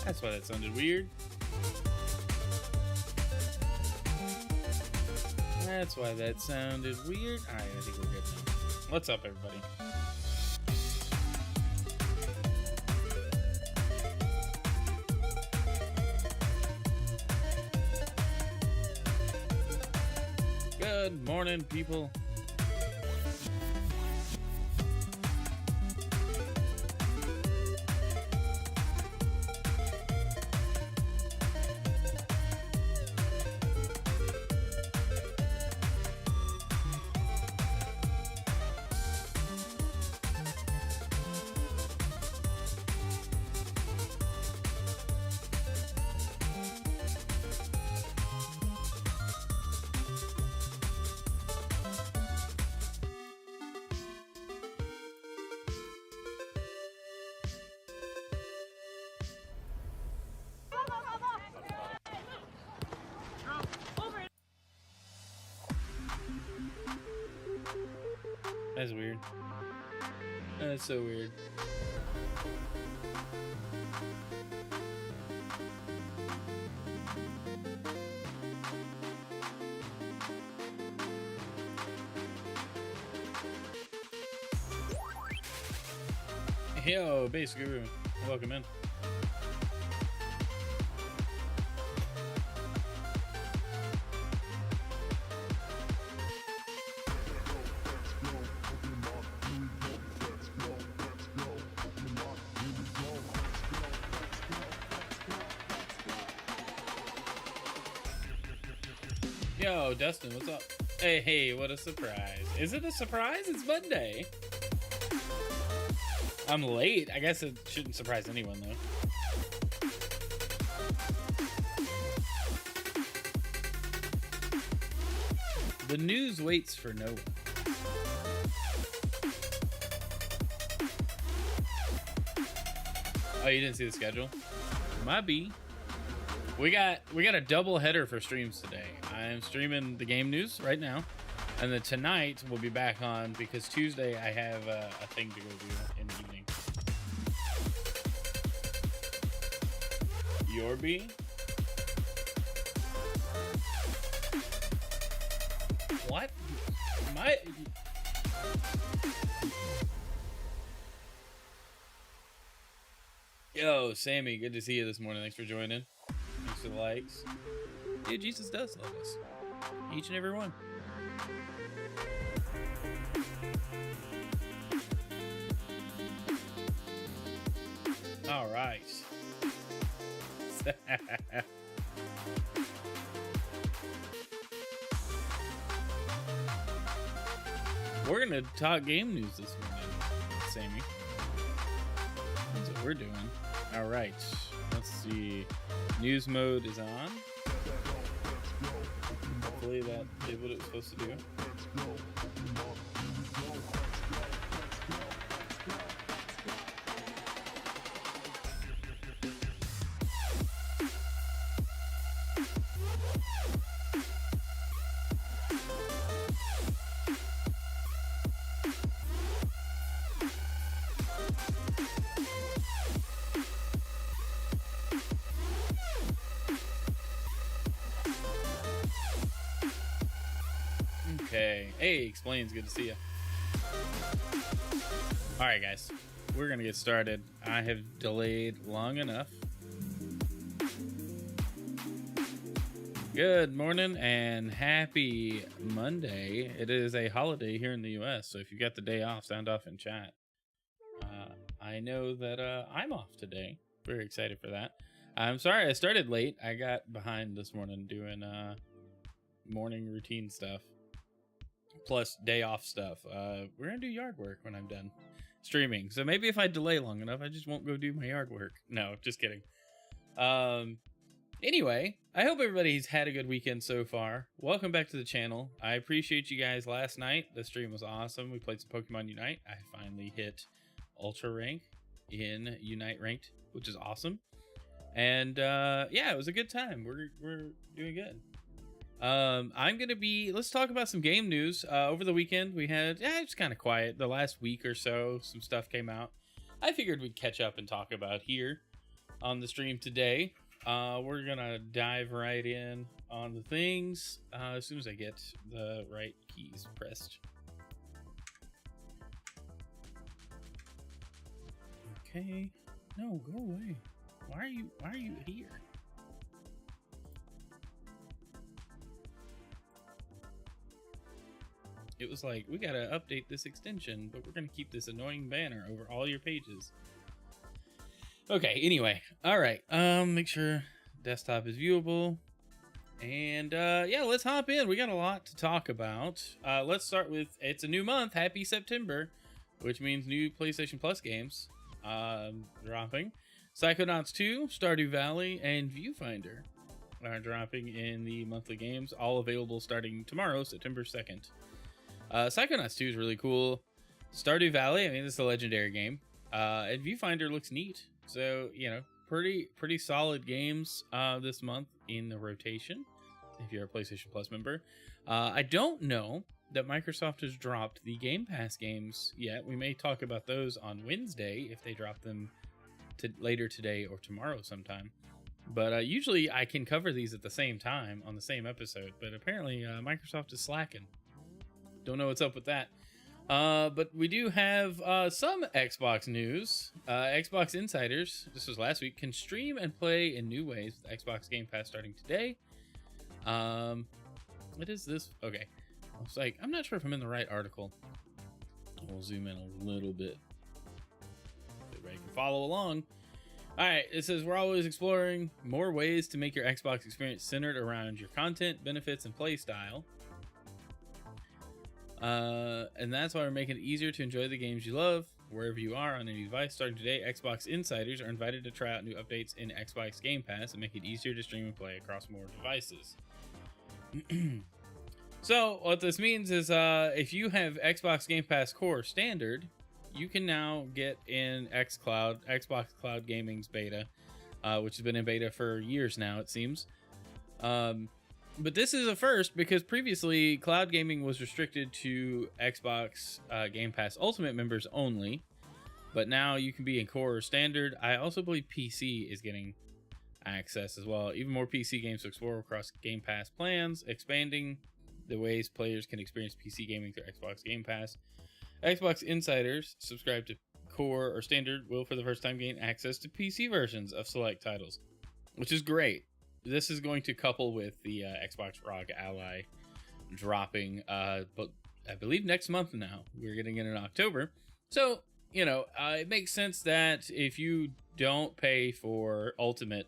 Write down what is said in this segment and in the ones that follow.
That's why that sounded weird. That's why that sounded weird. All right, I think we're good now. What's up, everybody? Good morning, people. That's weird. That's so weird. Yo, basically, welcome in. Yo, Dustin, what's up? Hey, what a surprise. Is it a surprise? It's Monday. I'm late. I guess it shouldn't surprise anyone, though. The news waits for no one. Oh, you didn't see the schedule? Might be. We got a double header for streams today. I'm streaming the game news right now, and then tonight we'll be back on because Tuesday I have a thing to go do in the evening. Yorby? What? Yo, Sammy, good to see you this morning. Thanks for joining. Thanks for the likes. Dude, Jesus does love us. Each and every one. All right. We're going to talk game news this morning, Sammy. That's what we're doing. All right. Let's see. News mode is on. Hopefully that did what it was supposed to do. Okay. Hey, Explains. Good to see you. All right, guys. We're going to get started. I have delayed long enough. Good morning and happy Monday. It is a holiday here in the U.S., so if you got the day off, sound off in chat. I know that I'm off today. Very excited for that. I'm sorry I started late. I got behind this morning doing morning routine stuff. Plus day off stuff. We're gonna do yard work when I'm done streaming. So maybe if I delay long enough, I just won't go do my yard work. No, just kidding. Anyway, I hope everybody's had a good weekend so far. Welcome back to the channel. I appreciate you guys last night. The stream was awesome. We played some Pokemon Unite. I finally hit Ultra Rank in Unite Ranked, which is awesome. And yeah, it was a good time. We're doing good. Let's talk about some game news. Over the weekend we had, it's kind of quiet. The last week or so, some stuff came out. I figured we'd catch up and talk about here. on the stream today. We're gonna dive right in on the things as soon as I get the right keys pressed. Okay. No, go away. Why are you here? It was like, we gotta update this extension, but we're gonna keep this annoying banner over all your pages. Okay, anyway. Alright. Make sure desktop is viewable. And yeah, let's hop in. We got a lot to talk about. Let's start with, it's a new month. Happy September, which means new PlayStation Plus games dropping. Psychonauts 2, Stardew Valley, and Viewfinder are dropping in the monthly games, all available starting tomorrow, September 2nd. Psychonauts 2 is really cool. Stardew Valley, I mean, this is a legendary game. And Viewfinder looks neat. So, you know, pretty solid games this month in the rotation, if you're a PlayStation Plus member. I don't know that Microsoft has dropped the Game Pass games yet. We may talk about those on Wednesday if they drop them later today or tomorrow sometime. But usually I can cover these at the same time on the same episode. But apparently Microsoft is slacking. Don't know what's up with that. But we do have some Xbox news. Xbox insiders, this was last week, can stream and play in new ways with Xbox Game Pass starting today. What is this? Okay. I was like, I'm not sure if I'm in the right article. We'll zoom in a little bit. Everybody can follow along. Alright, it says we're always exploring more ways to make your Xbox experience centered around your content, benefits, and play style. And that's why we're making it easier to enjoy the games you love wherever you are on any device. Starting today, Xbox insiders are invited to try out new updates in Xbox Game Pass and make it easier to stream and play across more devices. So what this means is if you have Xbox Game Pass Core Standard, you can now get in XCloud, Xbox Cloud Gaming's beta, which has been in beta for years now, it seems. But this is a first because previously cloud gaming was restricted to Xbox Game Pass Ultimate members only. But now you can be in Core or Standard. I also believe PC is getting access as well. Even more PC games to explore across Game Pass plans, expanding the ways players can experience PC gaming through Xbox Game Pass. Xbox insiders subscribe to Core or Standard will for the first time gain access to PC versions of select titles, which is great. This is going to couple with the Xbox ROG Ally dropping, but I believe next month now. We're getting it in October. So, you know, it makes sense that if you don't pay for Ultimate,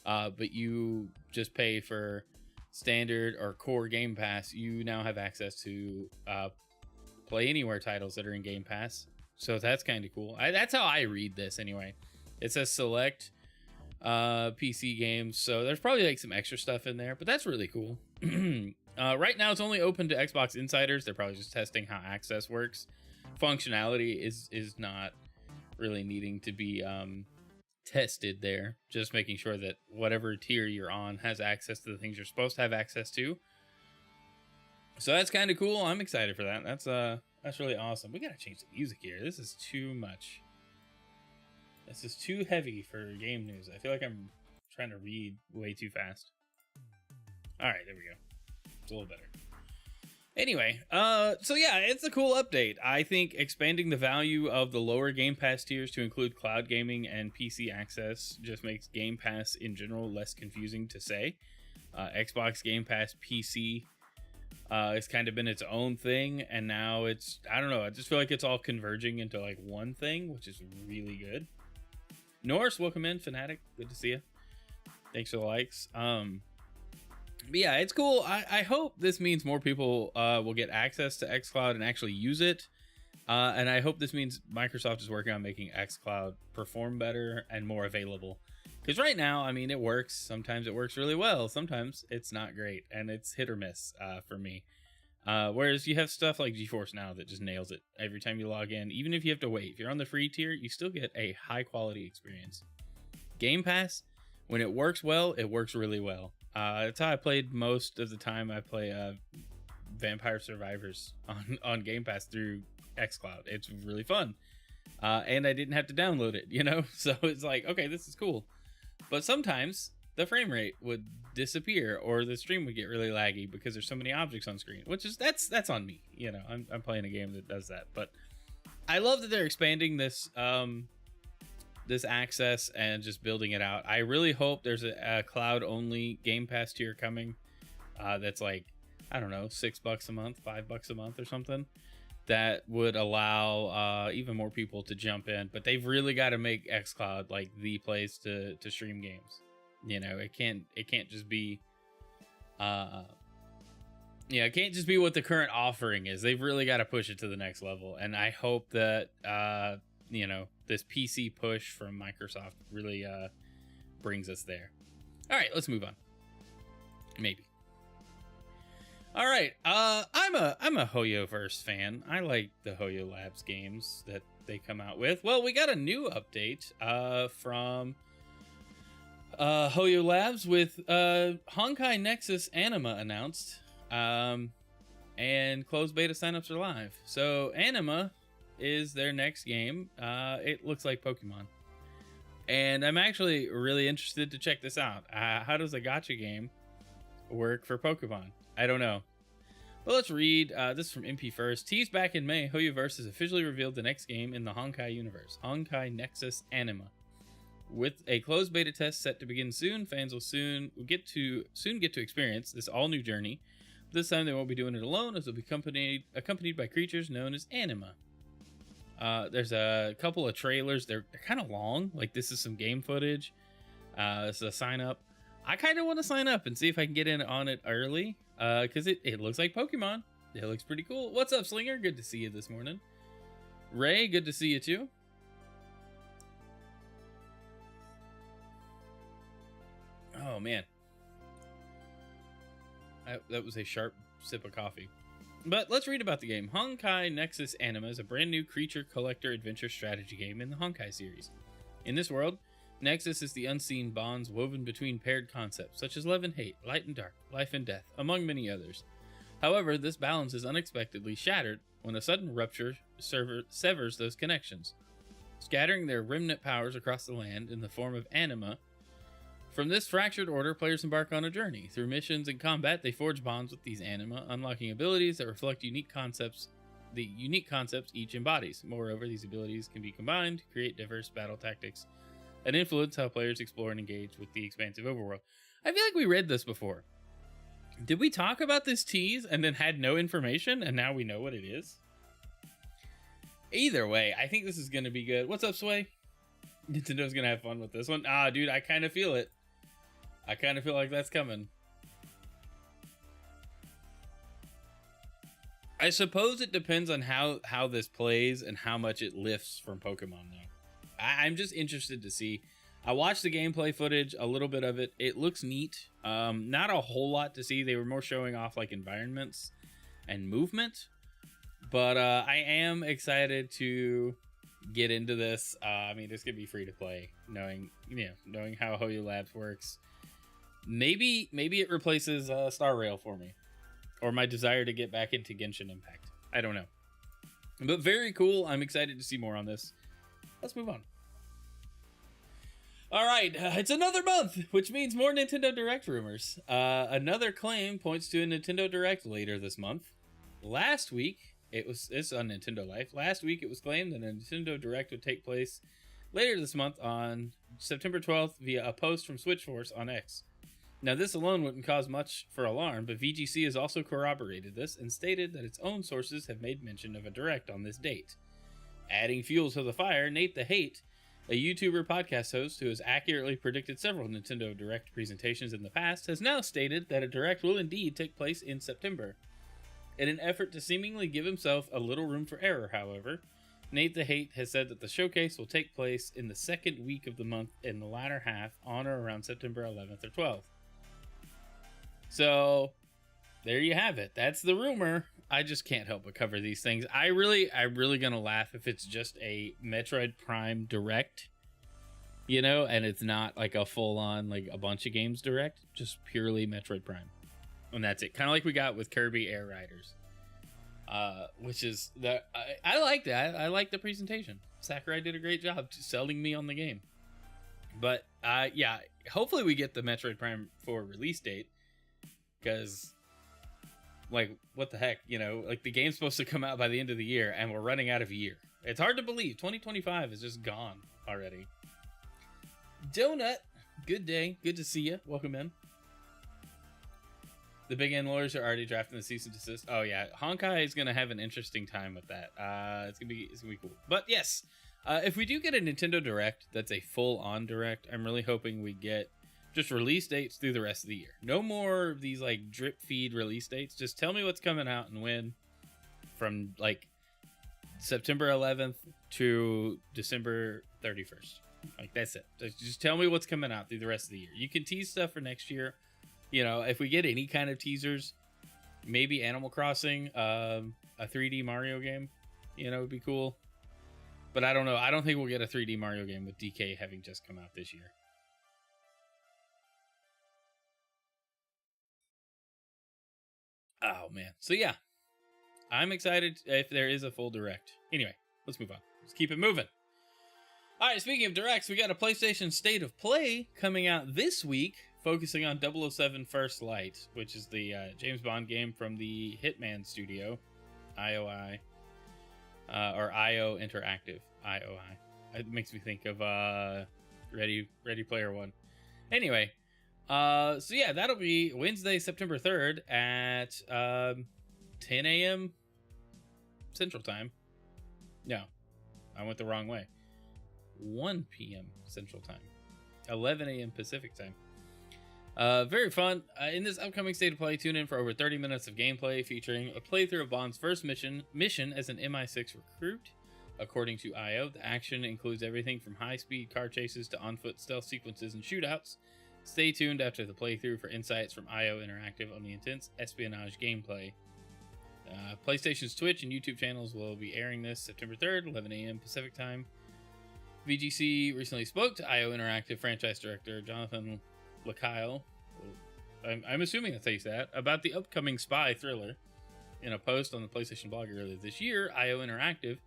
but you just pay for Standard or Core Game Pass, you now have access to Play Anywhere titles that are in Game Pass. So that's kind of cool. That's how I read this anyway. It says select PC games, so there's probably like some extra stuff in there, but that's really cool. Right now it's only open to Xbox insiders. They're probably just testing how access works. Functionality is not really needing to be tested there, just making sure that whatever tier you're on has access to the things you're supposed to have access to. So that's kind of cool. I'm excited for that. That's really awesome. We gotta change the music here. This is too much. This is too heavy for game news. I feel like I'm trying to read way too fast. All right, there we go. It's a little better. Anyway, so yeah, it's a cool update. I think expanding the value of the lower Game Pass tiers to include cloud gaming and PC access just makes Game Pass in general less confusing to say. Xbox Game Pass PC it's kind of been its own thing, and now it's, I don't know, I just feel like it's all converging into like one thing, which is really good. Norse, welcome in. Fanatic, good to see you. Thanks for the likes. But yeah, it's cool. I hope this means more people will get access to xCloud and actually use it. And I hope this means Microsoft is working on making xCloud perform better and more available. Because right now, I mean, it works. Sometimes it works really well. Sometimes it's not great. And it's hit or miss for me. Whereas you have stuff like GeForce Now that just nails it every time you log in. Even if you have to wait. If you're on the free tier, you still get a high quality experience. Game Pass, when it works well, it works really well. That's how I played most of the time. I play Vampire Survivors on Game Pass through xCloud. It's really fun. And I didn't have to download it, you know? So it's like, okay, this is cool. but sometimes the frame rate would disappear or the stream would get really laggy because there's so many objects on screen, which is that's on me. You know, I'm playing a game that does that, but I love that they're expanding this this access and just building it out. I really hope there's a cloud only Game Pass tier coming that's like, I don't know, $6 a month, $5 a month or something, that would allow even more people to jump in. But they've really got to make XCloud like the place to stream games. You know, it can't just be it can't just be what the current offering is. They've really got to push it to the next level. And I hope that this PC push from Microsoft really brings us there. All right, let's move on. Maybe. All right, I'm a HoYoverse fan. I like the HoYoLabs games that they come out with. Well, we got a new update from HoYoLabs with Honkai Nexus Anima announced, and closed beta signups are live. So Anima is their next game. It looks like Pokemon, and I'm actually really interested to check this out. How does a gacha game work for Pokemon? I don't know. Well, let's read. This is from MP First. Teased back in May, HoYoverse has officially revealed the next game in the Honkai universe, Honkai Nexus Anima. With a closed beta test set to begin soon, fans will soon get to experience this all-new journey. This time they won't be doing it alone, as they'll be accompanied by creatures known as Anima. There's a couple of trailers. They're kind of long. Like, this is some game footage. This is a sign up. I kind of want to sign up and see if I can get in on it early, because it looks like Pokemon. It looks pretty cool. What's up, Slinger? Good to see you this morning. Ray, good to see you too. Oh man, that was a sharp sip of coffee. But let's read about the game. Honkai Nexus Anima is a brand new creature collector adventure strategy game in the Honkai series. In this world, Nexus is the unseen bonds woven between paired concepts such as love and hate, light and dark, life and death, among many others. However, this balance is unexpectedly shattered when a sudden rupture severs those connections, scattering their remnant powers across the land in the form of anima. From this fractured order, players embark on a journey. Through missions and combat, they forge bonds with these anima, unlocking abilities that reflect the unique concepts each embodies. Moreover, these abilities can be combined to create diverse battle tactics and influence how players explore and engage with the expansive overworld. I feel like we read this before. Did we talk about this tease and then had no information and now we know what it is? Either way, I think this is going to be good. What's up, Sway? Nintendo's going to have fun with this one. Dude, I kind of feel it. I kind of feel like that's coming. I suppose it depends on how this plays and how much it lifts from Pokemon, though. I'm just interested to see. I watched the gameplay footage, a little bit of it. It looks neat. Not a whole lot to see. They were more showing off like environments and movement. But I am excited to get into this. I mean, this could be free to play, knowing how HoYoLabs works. Maybe it replaces Star Rail for me, or my desire to get back into Genshin Impact. I don't know, but very cool. I'm excited to see more on this. Let's move on. All right, it's another month, which means more Nintendo Direct rumors. Another claim points to a Nintendo Direct later this month. Last week, it's on Nintendo Life. Last week, it was claimed that a Nintendo Direct would take place later this month on September 12th via a post from Switchforce on X. Now, this alone wouldn't cause much for alarm, but VGC has also corroborated this and stated that its own sources have made mention of a Direct on this date. Adding fuel to the fire, Nate the Hate, a YouTuber podcast host who has accurately predicted several Nintendo Direct presentations in the past, has now stated that a Direct will indeed take place in September. In an effort to seemingly give himself a little room for error, however, Nate the Hate has said that the showcase will take place in the second week of the month in the latter half, on or around September 11th or 12th. So, there you have it. That's the rumor. I just can't help but cover these things. I'm really gonna laugh if it's just a Metroid Prime Direct, and it's not like a full-on, like a bunch of games Direct, just purely Metroid Prime. And that's it. Kind of like we got with Kirby Air Riders. Which is, I like that. I like the presentation. Sakurai did a great job selling me on the game. But yeah, hopefully we get the Metroid Prime 4 release date, because like, what the heck, you know, like the game's supposed to come out by the end of the year and we're running out of a year. It's hard to believe 2025 is just gone already. Donut, good day, good to see you, welcome in. The big end lawyers are already drafting the cease and desist. Oh yeah, Honkai is gonna have an interesting time with that. It's gonna be cool. But yes, if we do get a Nintendo Direct that's a full-on Direct, I'm really hoping we get just release dates through the rest of the year. No more of these like drip feed release dates. Just tell me what's coming out and when, from like September 11th to December 31st. Like, that's it. Just tell me what's coming out through the rest of the year. You can tease stuff for next year. You know, if we get any kind of teasers, maybe Animal Crossing, a 3D Mario game, you know, would be cool. But I don't know. I don't think we'll get a 3D Mario game with DK having just come out this year. Oh, man. So, yeah. I'm excited if there is a full Direct. Anyway, let's move on. Let's keep it moving. All right, speaking of Directs, we got a PlayStation State of Play coming out this week, focusing on 007 First Light, which is the James Bond game from the Hitman studio, IOI, or IO Interactive, IOI. It makes me think of Ready Player One. Anyway, so yeah, that'll be Wednesday, September 3rd at 10 a.m. Central Time. No, I went the wrong way. 1 p.m. Central Time. 11 a.m. Pacific Time. Very fun. In this upcoming State of Play, tune in for over 30 minutes of gameplay featuring a playthrough of Bond's first mission as an MI6 recruit. According to IO, the action includes everything from high-speed car chases to on-foot stealth sequences and shootouts. Stay tuned after the playthrough for insights from IO Interactive on the intense espionage gameplay. PlayStation's Twitch and YouTube channels will be airing this September 3rd, 11 a.m. Pacific Time. VGC recently spoke to IO Interactive franchise director Jonathan LaKyle, I'm assuming that's how you say that, about the upcoming spy thriller. In a post on the PlayStation blog earlier this year, IO Interactive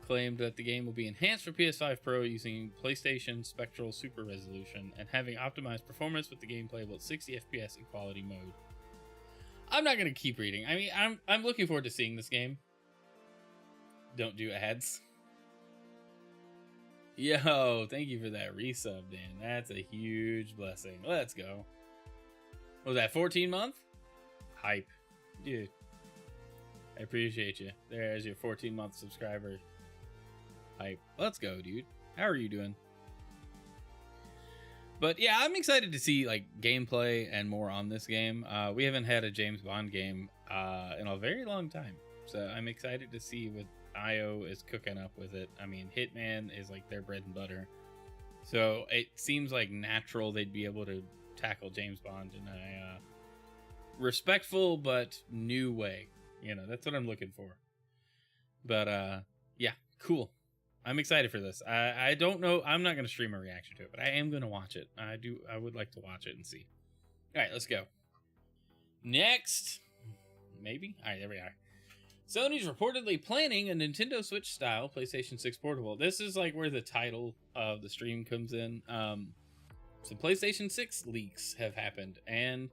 claimed that the game will be enhanced for PS5 Pro using PlayStation Spectral Super Resolution and having optimized performance with the game playable at 60 FPS in quality mode. I'm not going to keep reading. I mean, I'm looking forward to seeing this game. Don't do ads. Yo, thank you for that resub, Dan. That's a huge blessing. Let's go. What was that, 14 month? Hype. Dude. I appreciate you. There's your 14-month subscriber. Hype. Let's go, dude. How are you doing? But yeah, I'm excited to see like gameplay and more on this game. We haven't had a James Bond game in a very long time. So I'm excited to see what IO is cooking up with it. I mean, Hitman is like their bread and butter, so it seems like natural they'd be able to tackle James Bond in a respectful but new way. You know, that's what I'm looking for. But yeah, cool. I'm excited for this. I don't know. I'm not going to stream a reaction to it, but I am going to watch it. I would like to watch it and see. All right, let's go. Next, maybe. All right, there we are. Sony's reportedly planning a Nintendo Switch-style PlayStation 6 Portable. This is like where the title of the stream comes in. Some PlayStation 6 leaks have happened. And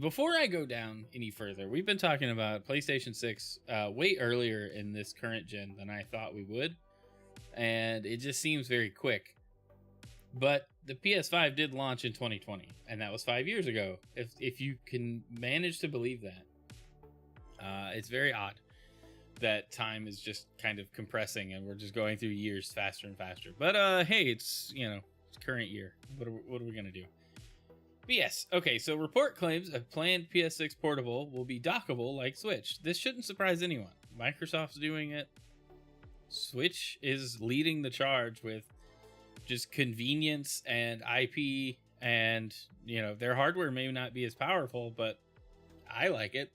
before I go down any further, we've been talking about PlayStation 6 way earlier in this current gen than I thought we would. And it just seems very quick. But the PS5 did launch in 2020. And that was 5 years ago. If you can manage to believe that. It's very odd that time is just kind of compressing and we're just going through years faster and faster. But hey, it's, you know, it's current year. What are we going to do? But yes, okay, so report claims a planned PS6 Portable will be dockable like Switch. This shouldn't surprise anyone. Microsoft's doing it. Switch is leading the charge with just convenience and IP, and, you know, their hardware may not be as powerful, but I like it.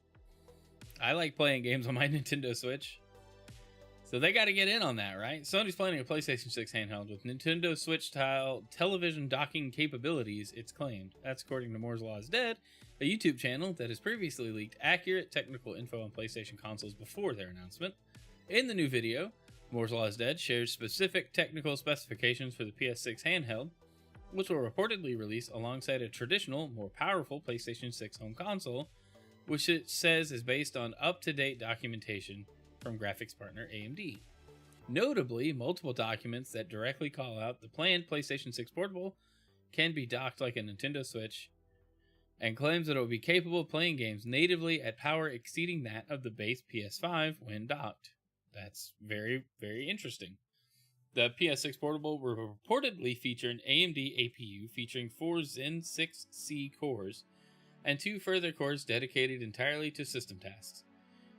I like playing games on my Nintendo Switch. So they got to get in on that, right? Sony's planning a PlayStation 6 handheld with Nintendo Switch-style television docking capabilities, it's claimed. That's according to Moore's Law is Dead, a YouTube channel that has previously leaked accurate technical info on PlayStation consoles before their announcement. In the new video, Moore's Law is Dead shares specific technical specifications for the PS6 handheld. which will reportedly release alongside a traditional, more powerful PlayStation 6 home console, which it says is based on up-to-date documentation from graphics partner AMD. Notably, multiple documents that directly call out the planned PlayStation 6 Portable can be docked like a Nintendo Switch, and claims that it will be capable of playing games natively at power exceeding that of the base PS5 when docked. That's very, very interesting. The PS6 Portable will reportedly feature an AMD APU featuring 4 Zen 6C cores and 2 further cores dedicated entirely to system tasks.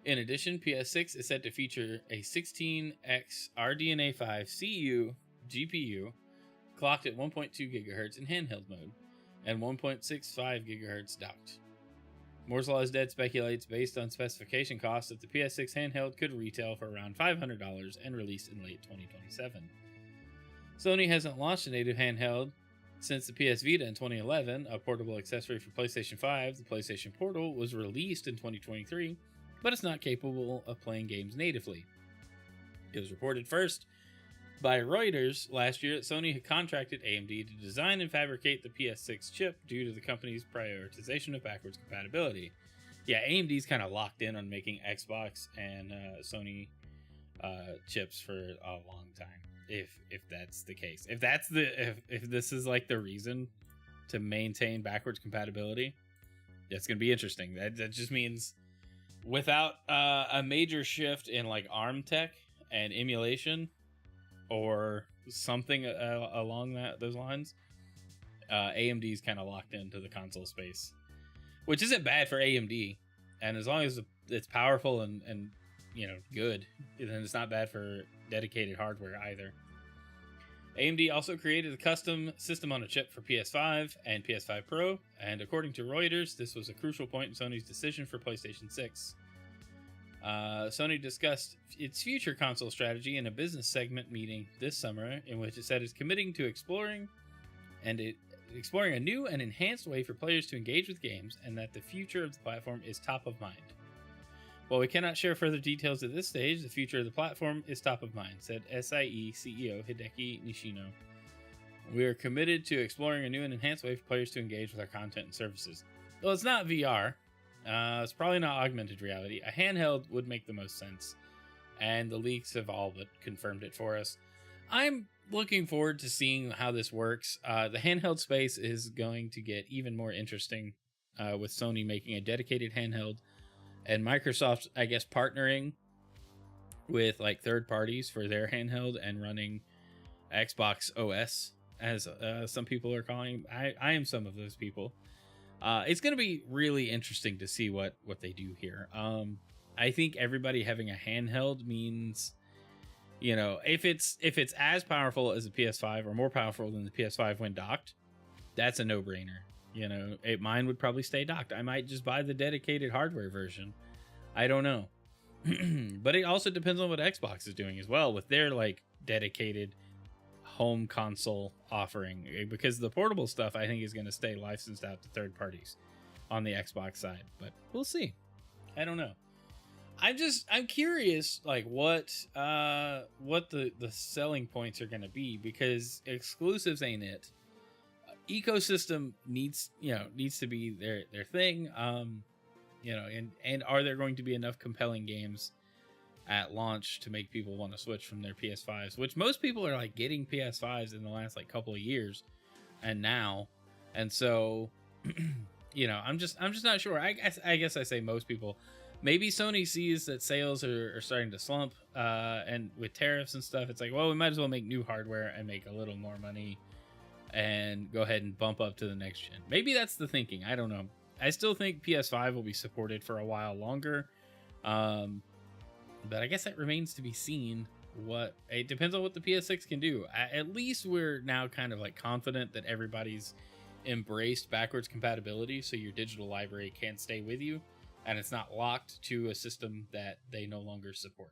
In addition, PS6 is set to feature a 16X RDNA 5 CU GPU clocked at 1.2 GHz in handheld mode and 1.65 GHz docked. Moore's Law is Dead speculates, based on specification costs, that the PS6 handheld could retail for around $500 and release in late 2027. Sony hasn't launched a native handheld since the PS Vita in 2011, a portable accessory for PlayStation 5. The PlayStation Portal was released in 2023, but it's not capable of playing games natively. It was reported first by Reuters last year that Sony had contracted AMD to design and fabricate the PS6 chip due to the company's prioritization of backwards compatibility. Yeah, AMD's kind of locked in on making Xbox and Sony chips for a long time. If that's the case, if this is like the reason to maintain backwards compatibility, that's gonna be interesting. That just means without a major shift in like ARM tech and emulation or something along those lines, AMD's kind of locked into the console space, which isn't bad for AMD. And as long as it's powerful and good, then it's not bad for dedicated hardware either. AMD also created a custom system on a chip for PS5 and PS5 Pro, and according to Reuters, this was a crucial point in Sony's decision for PlayStation 6. Sony discussed its future console strategy in a business segment meeting this summer, in which it said it's committing to exploring a new and enhanced way for players to engage with games, and that the future of the platform is top of mind. While we cannot share further details at this stage, the future of the platform is top of mind, said SIE CEO Hideki Nishino. We are committed to exploring a new and enhanced way for players to engage with our content and services. Well, it's not VR. It's probably not augmented reality. A handheld would make the most sense, and the leaks have all but confirmed it for us. I'm looking forward to seeing how this works. The handheld space is going to get even more interesting with Sony making a dedicated handheld, and Microsoft, I guess, partnering with like third parties for their handheld and running Xbox OS, as some people are calling. I am some of those people. It's going to be really interesting to see what they do here. I think everybody having a handheld means, if it's as powerful as a PS5 or more powerful than the PS5 when docked, that's a no-brainer. Mine would probably stay docked. I might just buy the dedicated hardware version. I don't know. But it also depends on what Xbox is doing as well with their like dedicated home console offering, because the portable stuff I think is going to stay licensed out to third parties on the Xbox side, but we'll see. I don't know. I'm curious like what the selling points are going to be, because exclusives ain't it. Ecosystem needs to be their thing, and are there going to be enough compelling games at launch to make people want to switch from their PS5s, which most people are like getting PS5s in the last like couple of years and now, and so I'm just not sure. I guess I say most people. Maybe Sony sees that sales are starting to slump, and with tariffs and stuff, it's like, well, we might as well make new hardware and make a little more money and go ahead and bump up to the next gen. Maybe that's the thinking. I don't know. I still think PS5 will be supported for a while longer. But I guess that remains to be seen. It depends on what the PS6 can do. At least we're now kind of like confident that everybody's embraced backwards compatibility, so your digital library can stay with you, and it's not locked to a system that they no longer support.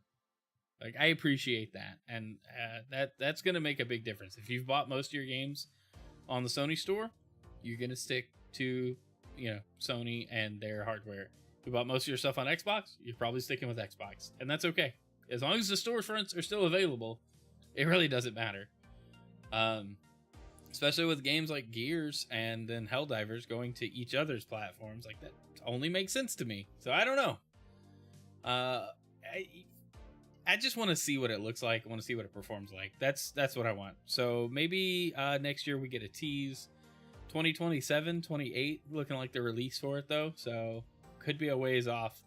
Like, I appreciate that, and that's going to make a big difference. If you've bought most of your games on the Sony store, you're going to stick to, Sony and their hardware. If you bought most of your stuff on Xbox, you're probably sticking with Xbox, and that's okay. As long as the storefronts are still available, it really doesn't matter. especially with games like Gears and then Helldivers going to each other's platforms. Like, that only makes sense to me. So I don't know. I just want to see what it looks like. I want to see what it performs like. That's what I want. So maybe next year we get a tease. 2027, 28, looking like the release for it though. So could be a ways off.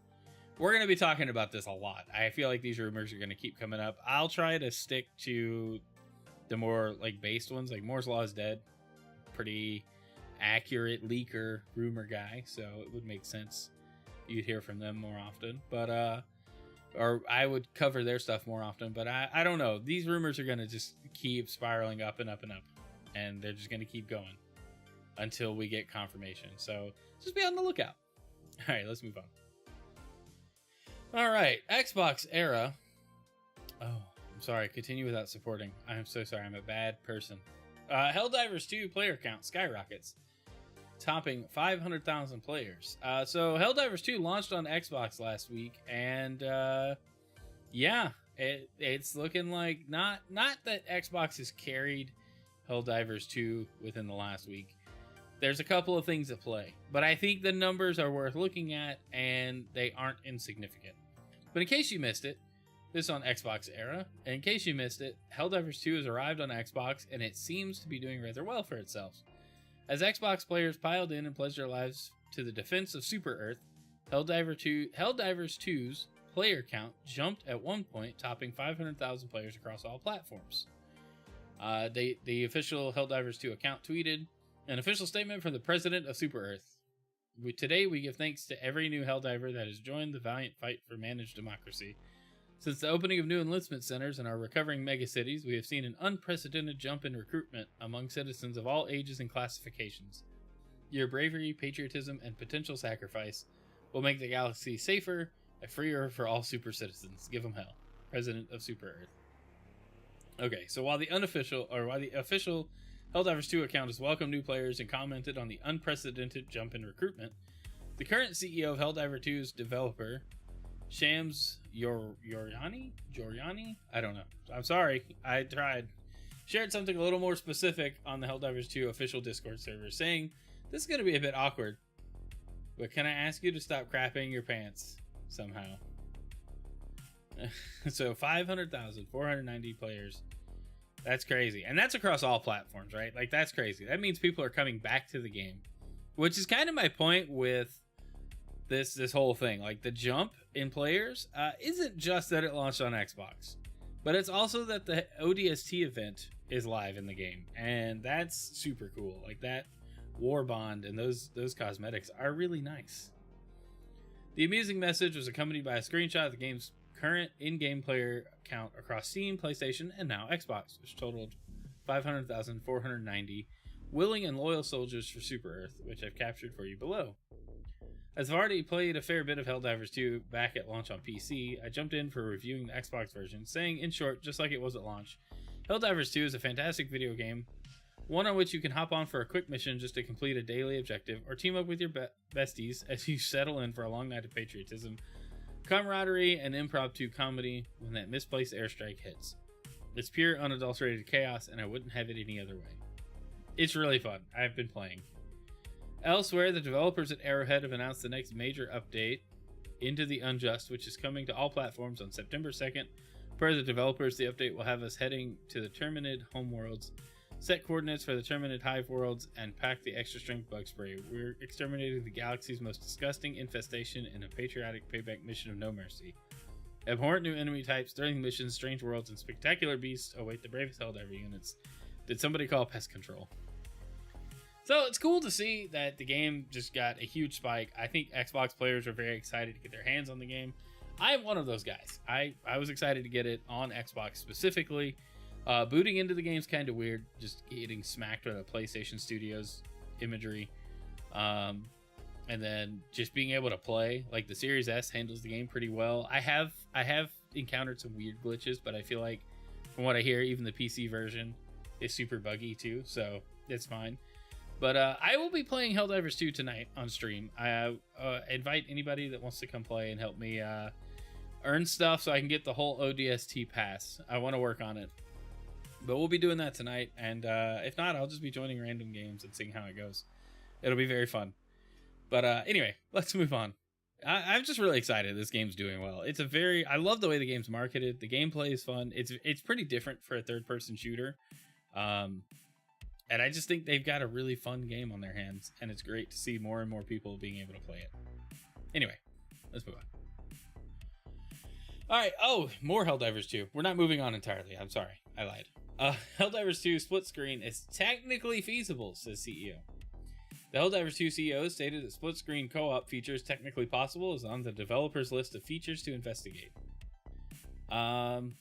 We're going to be talking about this a lot. I feel like these rumors are going to keep coming up. I'll try to stick to the more like based ones, like Moore's Law is Dead. Pretty accurate leaker rumor guy. So it would make sense you'd hear from them more often. But, or I would cover their stuff more often. But I don't know. These rumors are going to just keep spiraling up and up and up. And they're just going to keep going until we get confirmation. So just be on the lookout. All right, let's move on. All right, Xbox era. Oh, I'm sorry. Continue without supporting. I'm so sorry. I'm a bad person. Helldivers 2 player count skyrockets, topping 500,000 players. So Helldivers 2 launched on Xbox last week, and yeah, it's looking like not that Xbox has carried Helldivers 2 within the last week. There's a couple of things at play, but I think the numbers are worth looking at, and they aren't insignificant. But in case you missed it, this is on Xbox era, and in case you missed it, Helldivers 2 has arrived on Xbox, and it seems to be doing rather well for itself. As Xbox players piled in and pledged their lives to the defense of Super Earth, Helldivers 2's player count jumped at one point, topping 500,000 players across all platforms. The official Helldivers 2 account tweeted an official statement from the president of Super Earth. Today we give thanks to every new Helldiver that has joined the valiant fight for managed democracy. Since the opening of new enlistment centers in our recovering megacities, we have seen an unprecedented jump in recruitment among citizens of all ages and classifications. Your bravery, patriotism, and potential sacrifice will make the galaxy safer and freer for all super citizens. Give them hell. President of Super Earth. Okay, so while the official Helldivers 2 account has welcomed new players and commented on the unprecedented jump in recruitment, the current CEO of Helldiver 2's developer, Shams Jorjani? I don't know. I'm sorry. I tried. Shared something a little more specific on the Helldivers 2 official Discord server, saying, "This is going to be a bit awkward, but can I ask you to stop crapping your pants somehow?" So 500,490 players. That's crazy. And that's across all platforms, right? Like, that's crazy. That means people are coming back to the game, which is kind of my point with this whole thing. Like, the jump in players isn't just that it launched on Xbox, but it's also that the ODST event is live in the game, and that's super cool. Like, that war bond and those cosmetics are really nice. The amusing message was accompanied by a screenshot of the game's current in-game player count across Steam, PlayStation, and now Xbox, which totaled 500,490 willing and loyal soldiers for Super Earth, which I've captured for you below. As I've already played a fair bit of Helldivers 2 back at launch on PC, I jumped in for reviewing the Xbox version, saying, in short, just like it was at launch, Helldivers 2 is a fantastic video game, one on which you can hop on for a quick mission just to complete a daily objective, or team up with your besties as you settle in for a long night of patriotism, camaraderie, and impromptu comedy when that misplaced airstrike hits. It's pure, unadulterated chaos, and I wouldn't have it any other way. It's really fun. I've been playing. Elsewhere, the developers at Arrowhead have announced the next major update, Into the Unjust, which is coming to all platforms on September 2nd. Per the developers, the update will have us heading to the Terminid homeworlds, set coordinates for the Terminid hive worlds, and pack the extra strength bug spray. We're exterminating the galaxy's most disgusting infestation in a patriotic payback mission of no mercy. Abhorrent new enemy types, thrilling missions, strange worlds, and spectacular beasts await the bravest Helldiver units. Did somebody call pest control? So it's cool to see that the game just got a huge spike. I think Xbox players are very excited to get their hands on the game. I am one of those guys. I was excited to get it on Xbox specifically. Booting into the game's kind of weird, just getting smacked with a PlayStation Studios imagery. And then just being able to play, like the Series S handles the game pretty well. I have encountered some weird glitches, but I feel like from what I hear, even the PC version is super buggy too, so it's fine. But I will be playing Helldivers 2 tonight on stream. I invite anybody that wants to come play and help me earn stuff so I can get the whole ODST pass. I want to work on it. But we'll be doing that tonight, and if not, I'll just be joining random games and seeing how it goes. It'll be very fun. But anyway, let's move on. I'm just really excited this game's doing well. I love the way the game's marketed. The gameplay is fun. It's pretty different for a third-person shooter. And I just think they've got a really fun game on their hands, and it's great to see more and more people being able to play it. Anyway, let's move on. All right. Oh, more Helldivers 2. We're not moving on entirely. I'm sorry. I lied. Helldivers 2 Splitscreen is technically feasible, says CEO. The Helldivers 2 CEO stated that split-screen co-op feature is technically possible, is on the developer's list of features to investigate. So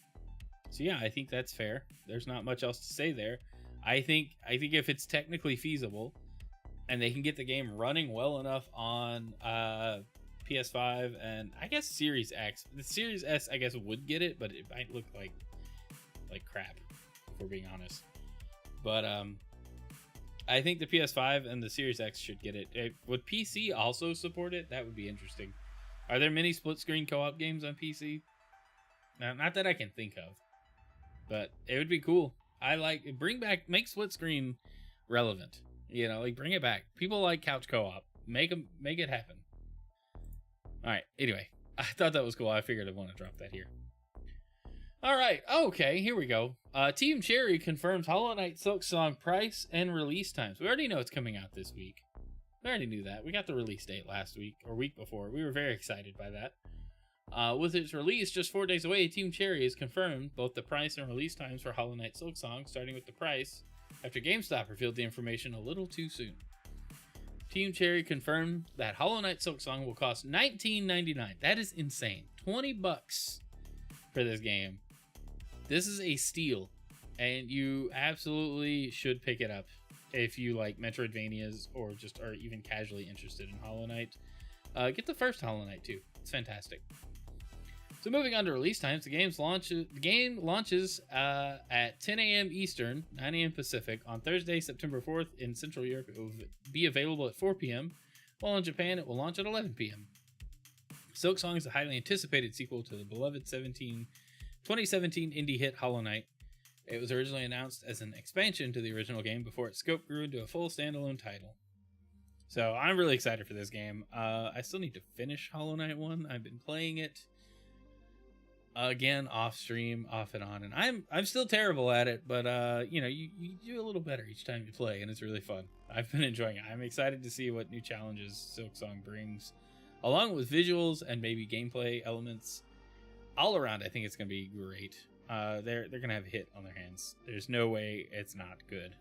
yeah, I think that's fair. There's not much else to say there. I think if it's technically feasible, and they can get the game running well enough on PS5 and I guess Series X. The Series S, I guess, would get it, but it might look like crap, if we're being honest. But I think the PS5 and the Series X should get it. Would PC also support it? That would be interesting. Are there many split-screen co-op games on PC? Not that I can think of, but it would be cool. Make split-screen relevant. You know, bring it back. People like couch co-op. Make it happen. All right. Anyway, I thought that was cool. I figured I'd want to drop that here. All right. Okay, here we go. Team Cherry confirms Hollow Knight Silksong price and release times. We already know it's coming out this week. We already knew that. We got the release date last week or week before. We were very excited by that. With its release just 4 days away, Team Cherry has confirmed both the price and release times for Hollow Knight Silksong, starting with the price after GameStop revealed the information a little too soon. Team Cherry confirmed that Hollow Knight Silksong will cost $19.99. That is insane. $20 for this game. This is a steal, and you absolutely should pick it up if you like Metroidvanias or just are even casually interested in Hollow Knight. Get the first Hollow Knight too. It's fantastic. So moving on to release times, the game launches at 10 a.m. Eastern, 9 a.m. Pacific on Thursday, September 4th in Central Europe. It will be available at 4 p.m., while in Japan it will launch at 11 p.m. Silksong is a highly anticipated sequel to the beloved 2017 indie hit Hollow Knight. It was originally announced as an expansion to the original game before its scope grew into a full standalone title. So I'm really excited for this game. I still need to finish Hollow Knight 1. I've been playing it again off stream, off and on, and I'm still terrible at it, but you do a little better each time you play, and it's really fun. I've been enjoying it. I'm excited to see what new challenges Silksong brings, along with visuals and maybe gameplay elements. All around, I think it's gonna be great. They're gonna have a hit on their hands. There's no way it's not good.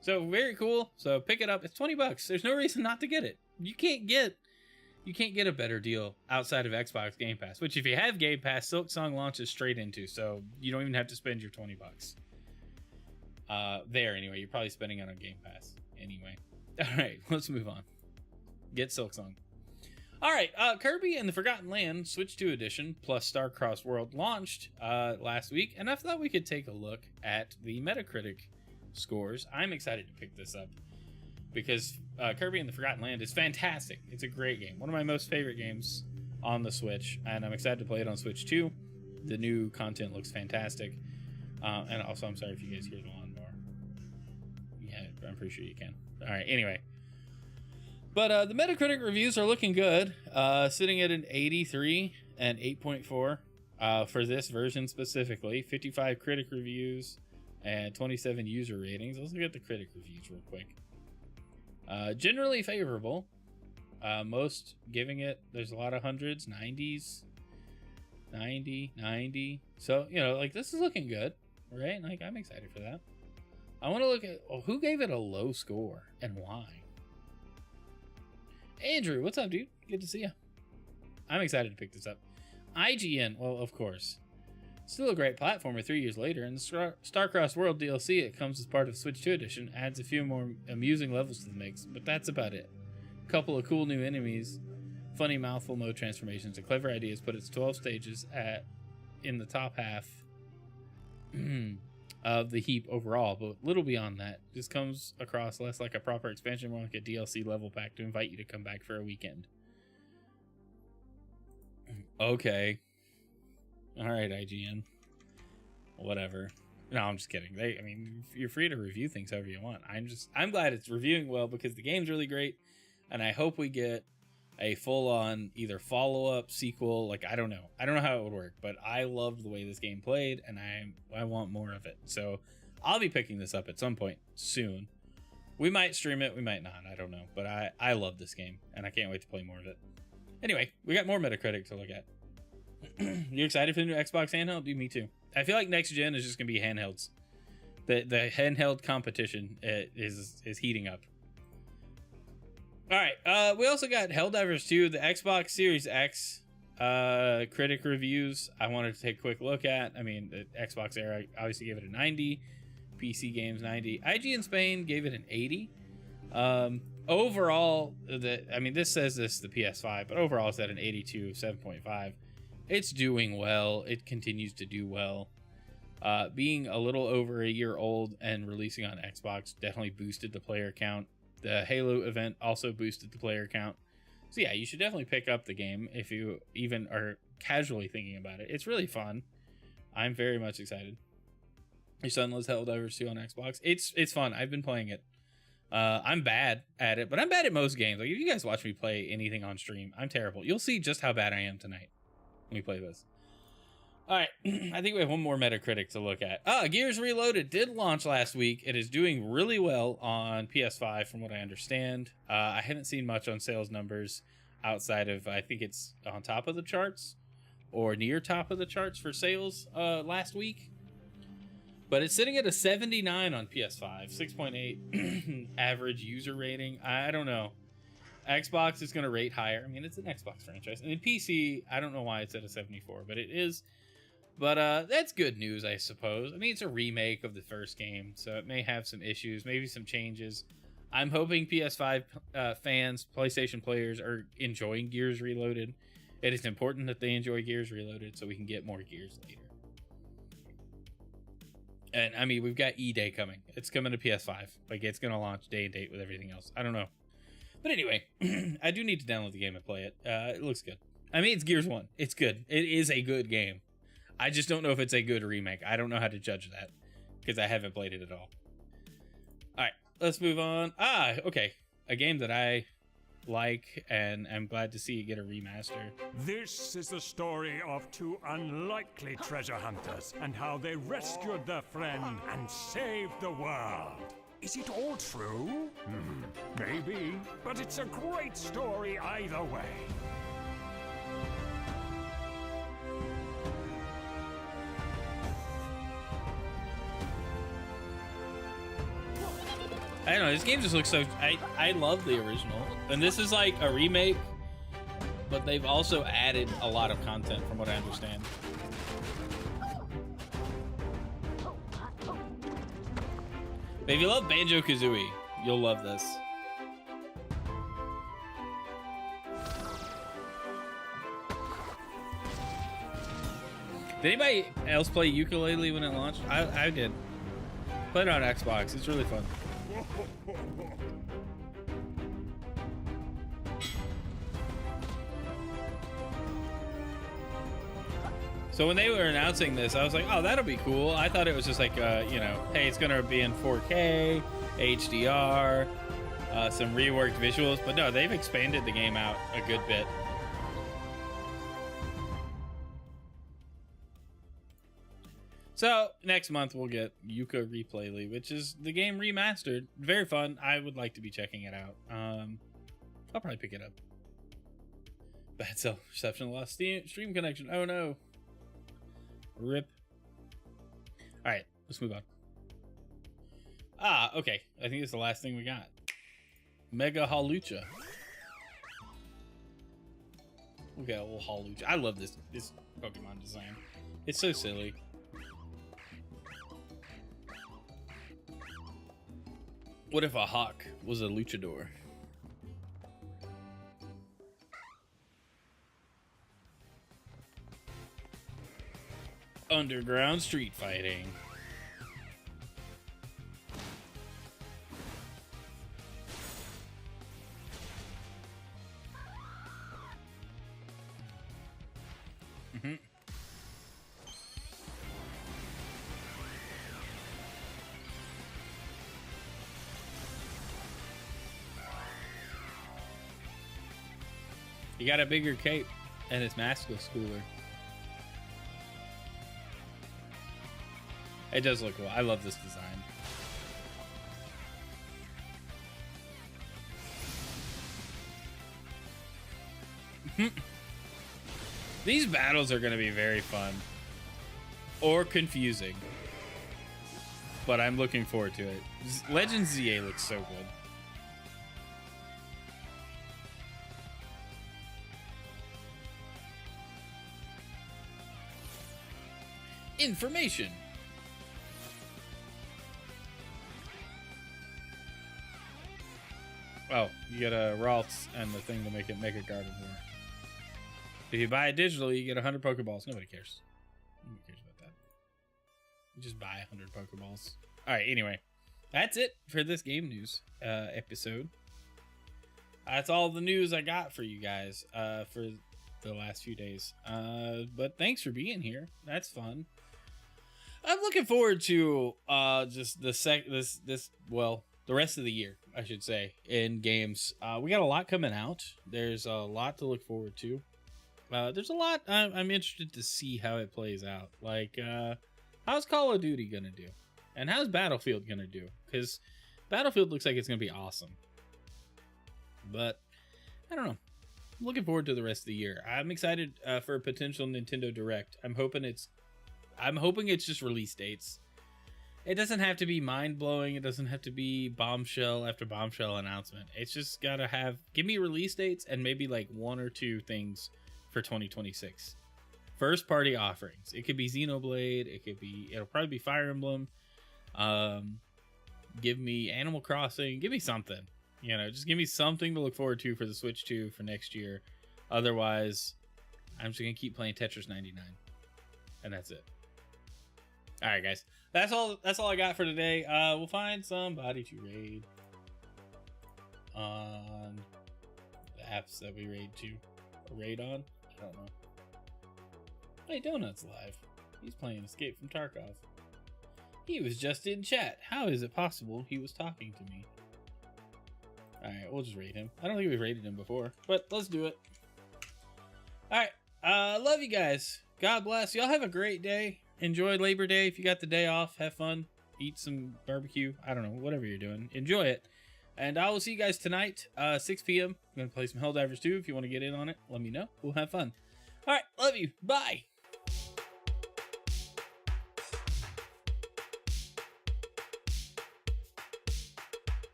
So very cool. So pick it up. It's $20. There's no reason not to get it. You can't get a better deal outside of Xbox Game Pass, which if you have Game Pass, Silksong launches straight into, so you don't even have to spend your $20. There anyway, you're probably spending it on Game Pass anyway. All right, let's move on. Get Silksong. All right, Kirby and the Forgotten Land Switch 2 Edition plus Star-Crossed World launched last week, and I thought we could take a look at the Metacritic scores. I'm excited to pick this up because Kirby and the Forgotten Land is fantastic. It's a great game. One of my most favorite games on the Switch, and I'm excited to play it on Switch 2. The new content looks fantastic. And also, I'm sorry if you guys hear the lawnmower. Yeah, I'm pretty sure you can. All right, anyway. But the Metacritic reviews are looking good, sitting at an 83 and 8.4 for this version specifically. 55 critic reviews and 27 user ratings. Let's look at the critic reviews real quick. Generally favorable. Most giving it, there's a lot of hundreds, 90s, 90. So, this is looking good, right? I'm excited for that. I want to look at who gave it a low score and why. Andrew, what's up, dude? Good to see you. I'm excited to pick this up. IGN, well, of course. Still a great platformer 3 years later, and the Star-Crossed World DLC, it comes as part of Switch 2 Edition, adds a few more amusing levels to the mix, but that's about it. A couple of cool new enemies, funny mouthful mode transformations, and clever ideas put its 12 stages in the top half of the heap overall, but little beyond that. Just comes across less like a proper expansion, more like a DLC level pack to invite you to come back for a weekend. Okay. Alright, IGN. Whatever. No, I'm just kidding. I mean, you're free to review things however you want. I'm glad it's reviewing well because the game's really great, and I hope we get a full-on either follow-up, sequel. Like, I don't know how it would work, but I loved the way this game played, and I want more of it. So I'll be picking this up at some point soon. We might stream it, we might not. I don't know, but I love this game, and I can't wait to play more of it. Anyway, we got more Metacritic to look at. You excited for the new Xbox handheld? Dude, me too. I feel like next gen is just gonna be handhelds. The handheld competition is heating up. All right, we also got Helldivers II, the Xbox Series X critic reviews. I wanted to take a quick look at. I mean, the Xbox era obviously gave it a 90, PC Games 90. IGN Spain gave it an 80. Overall, this says this is the PS5, but overall it's at an 82, 7.5. It's doing well. It continues to do well. Being a little over a year old and releasing on Xbox definitely boosted the player count. The Halo event also boosted the player count. So yeah, you should definitely pick up the game if you even are casually thinking about it. It's really fun. I'm very much excited. Your son loves Helldivers 2 on Xbox. It's fun. I've been playing it. I'm bad at it, but I'm bad at most games. Like, if you guys watch me play anything on stream, I'm terrible. You'll see just how bad I am tonight when we play this. All right, I think we have one more Metacritic to look at. Gears Reloaded did launch last week. It is doing really well on PS5 from what I understand. I haven't seen much on sales numbers outside of, I think it's on top of the charts or near top of the charts for sales last week. But it's sitting at a 79 on PS5, 6.8 average user rating. I don't know. Xbox is going to rate higher. I mean, it's an Xbox franchise. And in PC, I don't know why it's at a 74, but it is. But that's good news, I suppose. I mean, it's a remake of the first game, so it may have some issues, maybe some changes. I'm hoping PS5 fans, PlayStation players are enjoying Gears Reloaded. It is important that they enjoy Gears Reloaded so we can get more Gears later. And, I mean, we've got E-Day coming. It's coming to PS5. Like, it's going to launch day and date with everything else. I don't know. But anyway, I do need to download the game and play it. It looks good. I mean, it's Gears 1. It's good. It is a good game. I just don't know if it's a good remake. I don't know how to judge that because I haven't played it at all. All right, let's move on. Okay. A game that I like and I'm glad to see get a remaster. This is the story of two unlikely treasure hunters and how they rescued their friend and saved the world. Is it all true? Maybe, but it's a great story either way. I don't know, this game just looks so... I love the original. And this is like a remake, but they've also added a lot of content from what I understand. But if you love Banjo-Kazooie, you'll love this. Did anybody else play Yooka-Replaylee when it launched? I did. Played it on Xbox. It's really fun. So when they were announcing this, I was like, oh, that'll be cool. I thought it was just like, you know, hey, it's going to be in 4K, HDR, some reworked visuals. But no, they've expanded the game out a good bit. So next month we'll get Yooka-Replaylee, which is the game remastered. Very fun. I would like to be checking it out. I'll probably pick it up. Bad cell reception, lost stream connection. Oh no. Rip. All right, let's move on. Okay. I think it's the last thing we got. Mega Hawlucha. Look at little Hawlucha. I love this Pokemon design. It's so silly. What if a hawk was a luchador? Underground street fighting. He got a bigger cape, and his mask looks cooler. It does look cool. I love this design. These battles are going to be very fun. Or confusing. But I'm looking forward to it. Legends ZA looks so good. Information. Oh, you get a Ralts and the thing to make it Mega Garden more. If you buy it digitally, you get 100 Pokeballs. Nobody cares. Nobody cares about that. You just buy 100 Pokeballs. All right, anyway. That's it for this game news episode. That's all the news I got for you guys for the last few days. But thanks for being here. That's fun. I'm looking forward to just the rest of the year, I should say, in games. We got a lot coming out. There's a lot to look forward to. There's a lot I'm interested to see how it plays out. Like, how's Call of Duty gonna do? And how's Battlefield gonna do? Because Battlefield looks like it's gonna be awesome. But, I don't know. I'm looking forward to the rest of the year. I'm excited for a potential Nintendo Direct. I'm hoping it's just release dates. It doesn't have to be mind-blowing. It doesn't have to be bombshell after bombshell announcement. It's just gotta give me release dates and maybe like one or two things for 2026. First party offerings. It could be Xenoblade. It'll probably be Fire Emblem. Give me Animal Crossing. Give me something. You know, just give me something to look forward to for the Switch 2 for next year. Otherwise, I'm just gonna keep playing Tetris 99. And that's it. All right, guys. That's all I got for today. We'll find somebody to raid on the apps that we raid on. I don't know. Hey, Donut's live. He's playing Escape from Tarkov. He was just in chat. How is it possible he was talking to me? All right, we'll just raid him. I don't think we've raided him before, but let's do it. All right. Love you guys. God bless. Y'all have a great day. Enjoy Labor Day. If you got the day off, have fun. Eat some barbecue. I don't know, whatever you're doing. Enjoy it. And I will see you guys tonight, 6 p.m. I'm going to play some Helldivers 2. If you want to get in on it, let me know. We'll have fun. All right. Love you. Bye.